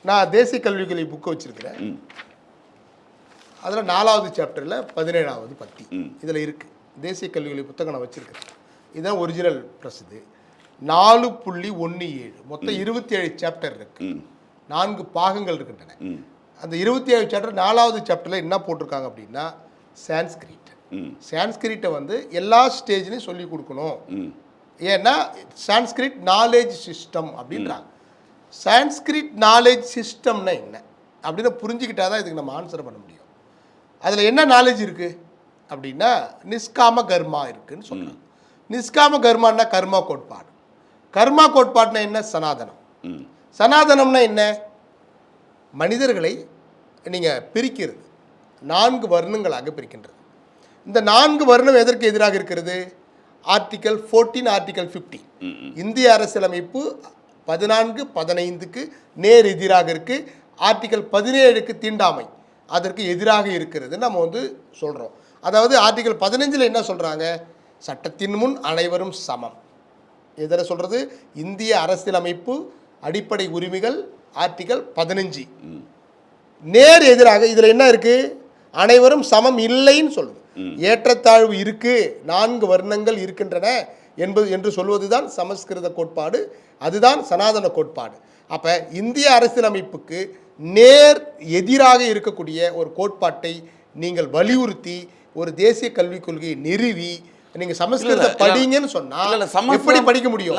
நான் தேசிய கல்விக் கொள்கை புக்கு வச்சிருக்கிறேன். அதில் 4வது சாப்டரில் 17வது பத்தி இதில் இருக்குது. தேசிய கல்விக் கொள்கை புத்தகம் நான் வச்சுருக்கிறேன். இதுதான் ஒரிஜினல் ப்ளஸ். இது 4.17 மொத்தம் 27 சாப்டர் இருக்கு. 4 பாகங்கள் இருக்கின்றன. அந்த 27 சாப்டர் 4வது சாப்டரில் என்ன போட்டிருக்காங்க அப்படின்னா, சான்ஸ்கிரிட். சான்ஸ்கிரிட்டை வந்து எல்லா ஸ்டேஜ்லையும் சொல்லி கொடுக்கணும். ஏன்னா சான்ஸ்கிரிட் நாலேஜ் சிஸ்டம் அப்படின்றாங்க. சான்ஸ்கிரிட் நாலேஜ் சிஸ்டம்னா என்ன அப்படின்னு புரிஞ்சுக்கிட்டா தான் இதுக்கு நம்ம ஆன்சர் பண்ண முடியும். அதில் என்ன நாலேஜ் இருக்குது அப்படின்னா, நிஷ்காம கர்மா இருக்குதுன்னு சொல்கிறாங்க. நிஷ்காம கர்மான்னா கர்மா கோட்பாடு. கர்மா கோட்பாடுனா என்ன? சனாதனம். சனாதனம்னா என்ன? மனிதர்களை நீங்கள் பிரிக்கிறது, 4 வர்ணங்களாக பிரிக்கின்றது. இந்த 4 வர்ணம் எதற்கு எதிராக இருக்கிறது? Article 14, article 15. இந்திய அரசியலமைப்பு 14, 15க்கு நேர் எதிராக இருக்குது. ஆர்டிகல் 17க்கு தீண்டாமை அதற்கு எதிராக இருக்கிறது நம்ம வந்து சொல்கிறோம். அதாவது ஆர்டிகல் 15ல் என்ன சொல்கிறாங்க? சட்டத்தின் முன் அனைவரும் சமம். எதில் சொல்கிறது? இந்திய அரசியலமைப்பு அடிப்படை உரிமைகள் ஆர்டிகல் 15. நேர் எதிராக இதில் என்ன இருக்குது? அனைவரும் சமம் இல்லைன்னு சொல்லுது. ஏற்றத்தாழ்வு இருக்குது, 4 வர்ணங்கள் இருக்கின்றன என்று சொல்வது தான் சமஸ்கிருத கோட்பாடு. அதுதான் சனாதன கோட்பாடு. அப்போ இந்திய அரசியலமைப்புக்கு நேர் எதிராக இருக்கக்கூடிய ஒரு கோட்பாட்டை நீங்கள் வலியுறுத்தி ஒரு தேசிய கல்விக் கொள்கையை நிறுவி நீங்கள் சமஸ்கிருத படிங்கன்னு சொன்னால் எப்படி படிக்க முடியும்?